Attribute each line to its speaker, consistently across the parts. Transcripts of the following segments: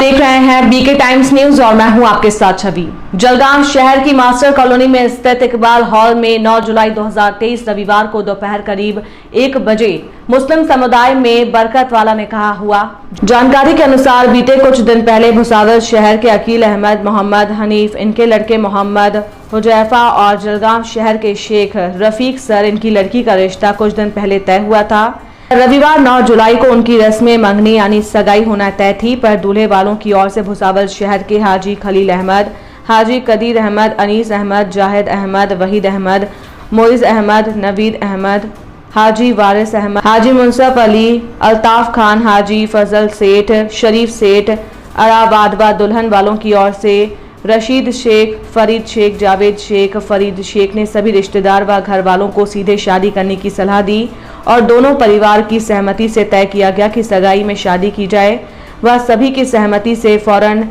Speaker 1: देख रहे हैं बीके टाइम्स न्यूज और मैं हूं आपके साथ छवि। जलगांव शहर की मास्टर कॉलोनी में स्थित इकबाल हॉल में 9 जुलाई 2023 रविवार को दोपहर करीब 1 बजे मुस्लिम समुदाय में बरकत वाला निकाह हुआ। जानकारी के अनुसार बीते कुछ दिन पहले भुसावल शहर के अकील अहमद, मोहम्मद हनीफ, इनके लड़के मोहम्मद हुजैफा और जलगांव शहर के शेख रफीक सर, इनकी लड़की का रिश्ता कुछ दिन पहले तय हुआ था। रविवार 9 जुलाई को उनकी रस्में मंगनी यानी सगाई होना तय थी, पर दूल्हे वालों की ओर से भुसावल शहर के हाजी खलील अहमद, हाजी कदीर अहमद, अनीस अहमद, जाहिद अहमद, वहीद अहमद, मोइज अहमद, नवीद अहमद, हाजी वारिस अहमद, हाजी मुनसफ अली, अल्ताफ खान, हाजी फजल सेठ, शरीफ सेठ, अराबादवा दुल्हन वालों की ओर से रशीद शेख, फरीद शेख, जावेद शेख, फरीद शेख ने सभी रिश्तेदार व घर वालों को सीधे शादी करने की सलाह दी और दोनों परिवार की सहमति से तय किया गया कि सगाई में शादी की जाए। वह सभी की सहमति से फौरन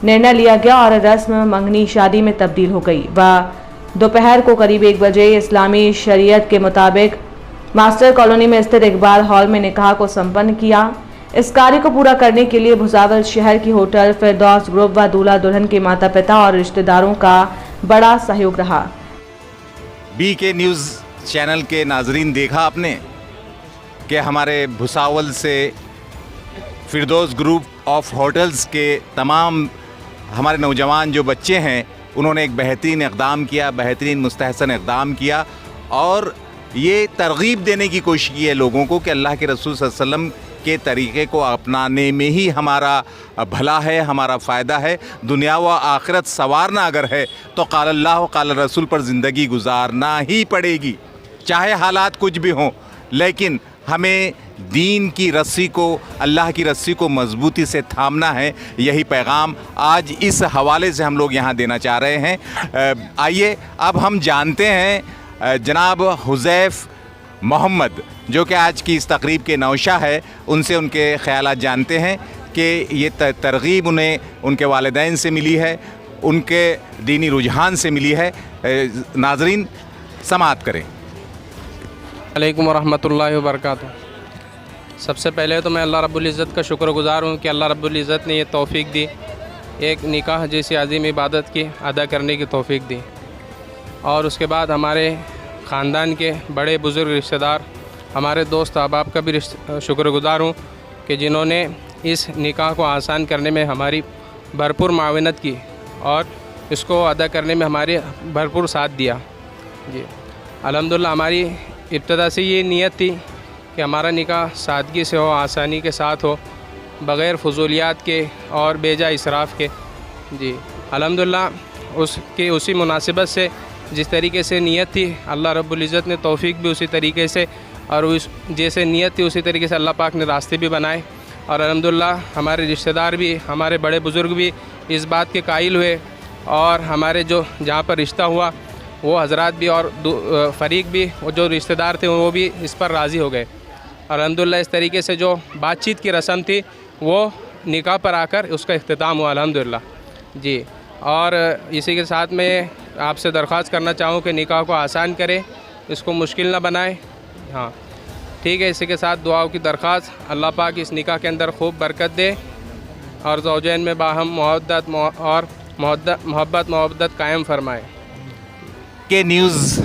Speaker 1: निर्णय लिया गया और रस्म मंगनी शादी में तब्दील हो गई। वह दोपहर को करीब 1 बजे इस्लामी शरीयत के मुताबिक मास्टर कॉलोनी में स्थित इकबाल हॉल में निकाह को संपन्न किया। इस कार्य को पूरा करने के लिए भुसावल शहर की होटल फिरदौस ग्रुप व दूल्हा दुल्हन के माता पिता और रिश्तेदारों का बड़ा सहयोग रहा।
Speaker 2: बीके न्यूज़ चैनल के नाजरीन, देखा आपने कि हमारे भुसावल से फिरदौस ग्रुप ऑफ होटल्स के तमाम हमारे नौजवान जो बच्चे हैं, उन्होंने एक बेहतरीन इक़दाम किया, बेहतरीन मुस्तहसन इक़दाम किया और ये तरगीब देने की कोशिश की है लोगों को कि अल्लाह के रसूल सल्लल्लाहु अलैहि वसल्लम के तरीक़े को अपनाने में ही हमारा भला है, हमारा फ़ायदा है। दुनिया व आखिरत संवारना अगर है तो क़ाल अल्लाह व क़ाल रसूल पर ज़िंदगी गुजारना ही पड़ेगी, चाहे हालात कुछ भी हों। लेकिन हमें दीन की रस्सी को, अल्लाह की रस्सी को मजबूती से थामना है। यही पैगाम आज इस हवाले से हम लोग यहाँ देना चाह रहे हैं। आइए अब हम जानते हैं जनाब हुज़ैफ़ मोहम्मद, जो कि आज की इस तकरीब के नौशा है, उनसे उनके ख़यालात जानते हैं कि ये तरगीब उन्हें उनके वालिदैन से मिली है, उनके दीनी रुझान से मिली है। नाज़रीन समाअत करें।
Speaker 3: अलैकुम वरहमतुल्लाहि वबरकातुहू। सबसे पहले तो मैं अल्लाह रब्बुल इज़्ज़त का शुक्रगुज़ार हूँ कि अल्लाह रब्बुल इज़्ज़त ने ये तौफ़ीक दी, एक निकाह जैसी अज़ीम इबादत की अदा करने की तौफ़ीक दी। और उसके बाद हमारे ख़ानदान के बड़े बुज़ुर्ग रिश्तेदार, हमारे दोस्त अहबाब का भी शुक्रगुज़ार हूँ कि जिन्होंने इस निकाह को आसान करने में हमारी भरपूर मावनत की और इसको अदा करने में हमारे भरपूर साथ दिया। जी अल्हम्दुलिल्लाह, हमारी इब्तदा से ये नीयत थी कि हमारा निकाह सादगी से हो, आसानी के साथ हो, बग़ैर फजूलियात के और बेजा इसराफ़ के। जी अल्हम्दुलिल्लाह, उसी मुनासिबत से जिस तरीके से नीयत थी, अल्लाह रब्बुल इज़्ज़त ने तौफ़ीक भी उसी तरीके से, और उस जैसे नीयत थी उसी तरीके से अल्लाह पाक ने रास्ते भी बनाए। और अल्हम्दुलिल्लाह हमारे रिश्तेदार भी, हमारे बड़े बुज़ुर्ग भी इस बात के कायल हुए और हमारे जो जहाँ पर रिश्ता हुआ वो हज़रात भी और फ़रीक भी, वो जो रिश्तेदार थे वो भी इस पर राज़ी हो गए। और अल्हम्दुलिल्लाह इस तरीके से जो बातचीत की रस्म थी वो निकाह पर आकर उसका इख्तिताम हुआ अल्हम्दुलिल्लाह। जी और इसी के साथ मैं आपसे दरख्वास्त करना चाहूँ कि निकाह को आसान करें, इसको मुश्किल ना बनाएं। हाँ ठीक है, इसी के साथ दुआओं की दरख्वास्त, अल्लाह पाक इस निकाह के अंदर खूब बरकत दे और ज़ौजैन में बाहम मोहब्बत कायम फरमाए।
Speaker 2: के न्यूज़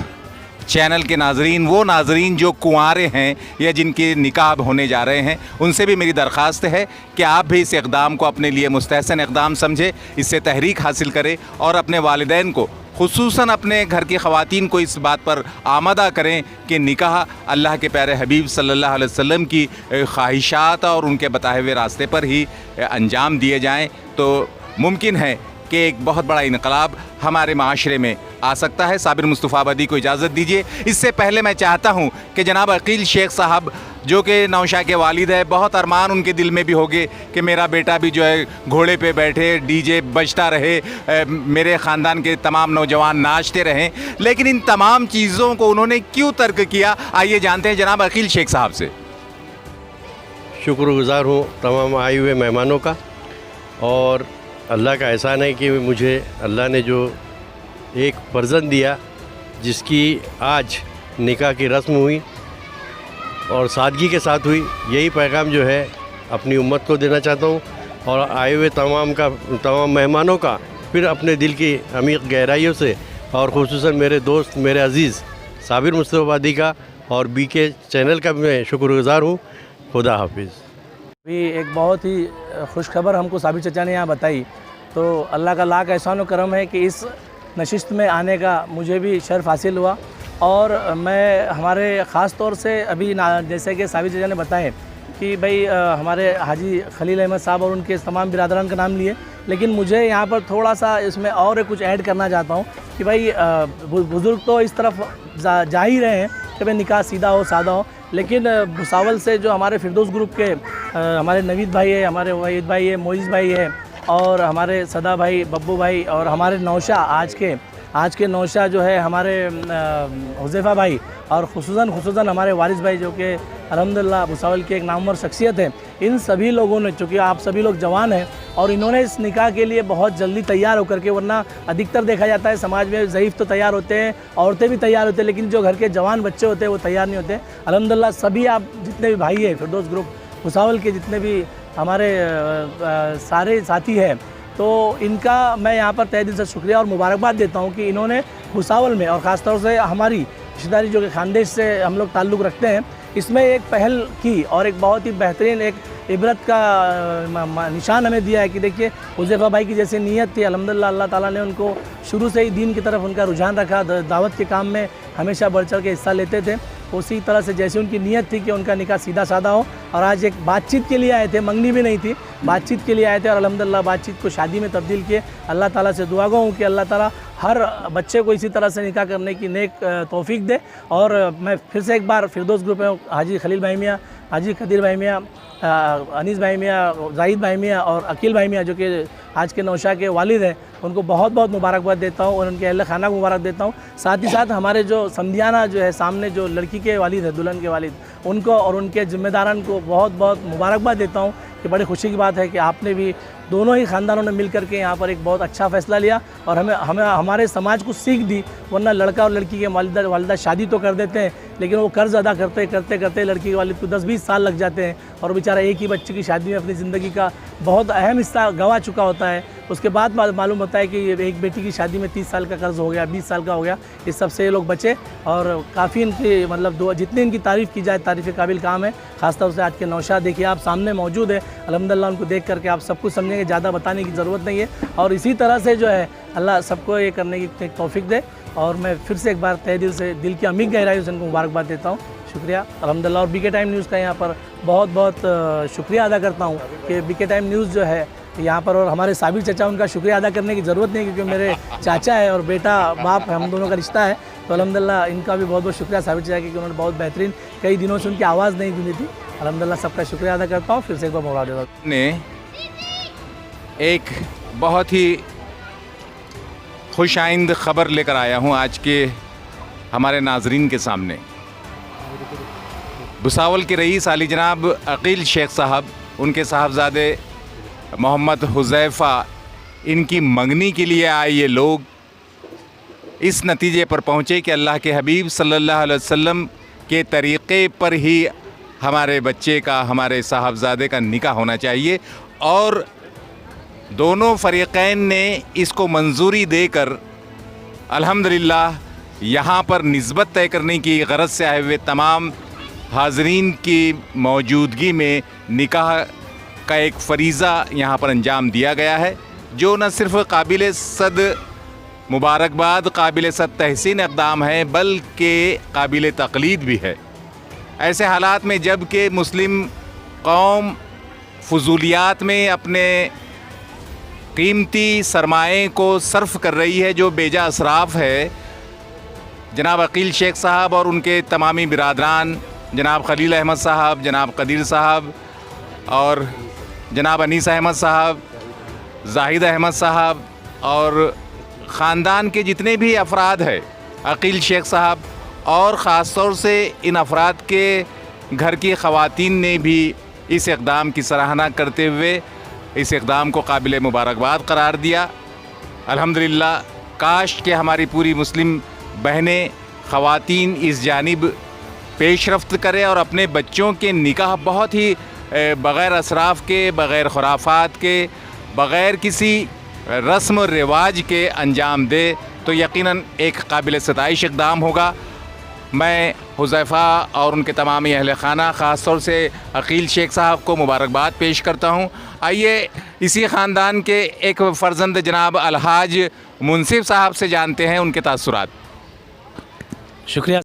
Speaker 2: चैनल के नाजरीन, वो नाजरीन जो कुंवारे हैं या जिनके निकाह होने जा रहे हैं, उनसे भी मेरी दरख्वास्त है कि आप भी इस इक़दाम को अपने लिए मुस्तहसन इक़दाम समझे, इससे तहरीक हासिल करें और अपने वालिदैन को, खुसूसन अपने घर की ख़वातीन को इस बात पर आमादा करें कि निकाह अल्लाह के प्यारे हबीब सल्लल्लाहु अलैहि वसल्लम की ख्वाहिशात और उनके बताए हुए रास्ते पर ही अंजाम दिए जाएँ। तो मुमकिन है कि एक बहुत बड़ा इनकलाब हमारे माशरे में आ सकता है। साबिर मुस्तफ़ा बदी को इजाज़त दीजिए। इससे पहले मैं चाहता हूँ कि जनाब अकील शेख साहब, जो कि नौशा के वालिद है, बहुत अरमान उनके दिल में भी होंगे कि मेरा बेटा भी जो है घोड़े पे बैठे, डीजे बजता रहे, मेरे ख़ानदान के तमाम नौजवान नाचते रहें, लेकिन इन तमाम चीज़ों को उन्होंने क्यों तर्क किया? आइए जानते हैं जनाब अकील शेख साहब से।
Speaker 4: शुक्रगुज़ार हूँ तमाम आए हुए मेहमानों का, और अल्लाह का एहसान है कि मुझे अल्लाह ने जो एक फर्जंद दिया जिसकी आज निकाह की रस्म हुई और सादगी के साथ हुई। यही पैगाम जो है अपनी उम्मत को देना चाहता हूँ और आए हुए तमाम मेहमानों का फिर अपने दिल की अमीर गहराइयों से और ख़ुसूसन मेरे दोस्त मेरे अज़ीज़ साबिर मुस्तफ़ाबादी का और बीके चैनल का भी मैं शुक्रगुज़ार हूँ। खुदा हाफिज़।
Speaker 5: भी एक बहुत ही खुशखबर हमको साबिर चचा ने यहाँ बताई, तो अल्लाह का लाख एहसान व करम है कि इस नशिस्त में आने का मुझे भी शर्फ हासिल हुआ। और मैं हमारे ख़ास तौर से अभी जैसे कि साबिर चचा ने बताए कि भाई हमारे हाजी खलील अहमद साहब और उनके तमाम बिरादरान का नाम लिए, लेकिन मुझे यहाँ पर थोड़ा सा इसमें और कुछ ऐड करना चाहता हूँ कि भाई बुज़ुर्ग तो इस तरफ जा ही रहे हैं कि भाई निकाह सीधा हो सादा हो, लेकिन भुसावल से जो हमारे फिरदौस ग्रुप के हमारे नवीद भाई है, हमारे वहीद भाई है, मोइज़ भाई है, और हमारे सदा भाई, बब्बू भाई, और हमारे नौशा आज के नौशा जो है हमारे हुज़ैफ़ा भाई, और खुसूसन हमारे वारिस भाई जो कि अल्हम्दुलिल्लाह भुसावल के एक नामवर शख्सियत है। इन सभी लोगों ने, चूँकि आप सभी लोग जवान हैं और इन्होंने इस निकाह के लिए बहुत जल्दी तैयार होकर के, वरना अधिकतर देखा जाता है समाज में ज़ईफ़ तो तैयार होते हैं, औरतें भी तैयार होते हैं, लेकिन जो घर के जवान बच्चे होते हैं वो तैयार नहीं होते। अल्हम्दुलिल्लाह सभी आप जितने भी भाई हैं फिरदौस ग्रुप भुसावल के, जितने भी हमारे सारे साथी हैं, तो इनका मैं यहाँ पर तहे दिल से शुक्रिया और मुबारकबाद देता हूँ कि इन्होंने भुसावल में, और ख़ास तौर से हमारी रिश्तेदारी जो कि खानदेश से हम लोग ताल्लुक़ रखते हैं, इसमें एक पहल की और एक बहुत ही बेहतरीन एक इबरत का निशान हमें दिया है कि देखिए हुज़ैफ़ा भाई की जैसी नीयत थी, अल्हम्दुलिल्लाह अल्लाह ताला ने उनको शुरू से ही दीन की तरफ उनका रुझान रखा, दावत के काम में हमेशा बढ़ चढ़ के हिस्सा लेते थे। उसी तरह से जैसे उनकी नीयत थी कि उनका निकाह सीधा सादा हो, और आज एक बातचीत के लिए आए थे, मंगनी भी नहीं थी, बातचीत के लिए आए थे, और अल्हम्दुलिल्लाह बातचीत को शादी में तब्दील किए। अल्लाह ताला से दुआ गो हूँ कि अल्लाह ताला हर बच्चे को इसी तरह से निकाह करने की नेक तौफीक दे। और मैं फिर से एक बार फिरदौस ग्रुप में हाजी खलील भाई मियाँ, हाजी कदीर भाई मियाँ, अनीस भाई मियाँ, जाहिद भाई मियाँ और अकील भाई मियाँ जो कि आज के नौशा के वालिद हैं, उनको बहुत बहुत मुबारकबाद देता हूँ और उनके अहल खाना को मुबारक देता हूँ। साथ ही साथ हमारे जो समधियाना जो है सामने जो लड़की के वालिद है, दुल्हन के वालिद, उनको और उनके ज़िम्मेदारान को बहुत बहुत मुबारकबाद देता हूँ कि बड़ी खुशी की बात है कि आपने भी, दोनों ही ख़ानदानों ने मिल करके यहाँ पर एक बहुत अच्छा फ़ैसला लिया और हमें हमारे समाज को सीख दी। वरना लड़का और लड़की के वालिदा शादी तो कर देते हैं, लेकिन वो कर्ज़ अदा करते लड़की के वालिद को 10-20 साल लग जाते हैं, और बेचारा एक ही बच्चे की शादी में अपनी ज़िंदगी का बहुत अहम हिस्सा गंवा चुका होता है। उसके बाद मालूम होता है कि एक बेटी की शादी में 30 साल का कर्ज़ हो गया, 20 साल का हो गया। इस सब से ये लोग बचे और काफ़ी इनकी मतलब जितनी इनकी तारीफ़ की जाए तारीफ़ के काबिल काम है। ख़ासतौर से आज के नौशा देखिए आप सामने मौजूद है, अल्हम्दुलिल्लाह उनको देख करके आप सब कुछ समझेंगे, ज़्यादा बताने की ज़रूरत नहीं है। और इसी तरह से जो है अल्लाह सबको ये करने की तौफीक दे। और मैं फिर से एक बार तहे दिल से, दिल की अमीर गहराइयों से उनको मुबारकबाद देता हूँ। शुक्रिया अल्हम्दुलिल्लाह। और बीके टाइम न्यूज़ का यहाँ पर बहुत बहुत शुक्रिया अदा करता हूँ कि बीके टाइम न्यूज़ जो है यहाँ पर, और हमारे साबिर चचा, उनका शुक्रिया अदा करने की ज़रूरत नहीं क्योंकि मेरे चाचा है और बेटा बाप हम दोनों का रिश्ता है। तो अल्हम्दुलिल्लाह इनका भी बहुत बहुत शुक्रिया साबिर चचा कि उन्होंने बहुत बेहतरीन, कई दिनों से उनकी आवाज़ नहीं सुनी थी। अल्हम्दुलिल्लाह सबका शुक्रिया अदा करता हूँ। फिर से एक बार मुबारक देता हूँ।
Speaker 2: ने एक बहुत ही खुशाइंद ख़बर लेकर आया हूँ आज के हमारे नाजरीन के सामने। भुसावल के रईस आली जनाब अकील शेख साहब, उनके साहबजादे मोहम्मद हुज़ैफ़ा, इनकी मंगनी के लिए आए ये लोग इस नतीजे पर पहुँचे कि अल्लाह के हबीब सल्लल्लाहु अलैहि वसल्लम के तरीक़े पर ही हमारे बच्चे का, हमारे साहबजादे का निकाह होना चाहिए। और दोनों फ़रीक़ैन ने इसको मंजूरी देकर अल्हम्दुलिल्लाह यहाँ पर निस्बत तय करने की गरज से आए हुए तमाम हाज़रीन की मौजूदगी में निकाह का एक फ़रीज़ा यहाँ पर अंजाम दिया गया है, जो न सिर्फ़ काबिल सद मुबारकबाद, काबिल सद तहसीन इक़दाम है, बल्कि काबिल तक़लीद भी है। ऐसे हालात में जब कि मुस्लिम कौम फ़ुज़ूलियात में अपने कीमती सरमाए को सर्फ़ कर रही है, जो बेजा असराफ़ है, जनाब अकील शेख साहब और उनके तमामी बिरादरान, जनाब खलील अहमद साहब, जनाब कदीर साहब और जनाब अनीस अहमद साहब, जाहिद अहमद साहब और ख़ानदान के जितने भी अफराद हैं, अकील शेख साहब, और ख़ास तौर से इन अफराद के घर की ख़वातीन ने भी इस इक़दाम की सराहना करते हुए इस इक़दाम को काबिल मुबारकबाद करार दिया। अल्हम्दुलिल्लाह, काश कि हमारी पूरी मुस्लिम बहनें, ख़वातीन इस जानिब पेशरफ्त करें और अपने बच्चों के निकाह बहुत ही बग़ैर असराफ के, बग़ैर खुराफात के, बग़ैर किसी रस्म और रिवाज के अंजाम दे तो यकीनन एक काबिल सताइश इक़दाम होगा। मैं हुज़ैफ़ा और उनके तमाम अहल ख़ाना ख़ास तौर से अकील शेख साहब को मुबारकबाद पेश करता हूँ। आइए इसी ख़ानदान के एक फ़र्जंद जनाब अलहाज मुनसिफ साहब से जानते हैं उनके तासुरात।
Speaker 5: शुक्रिया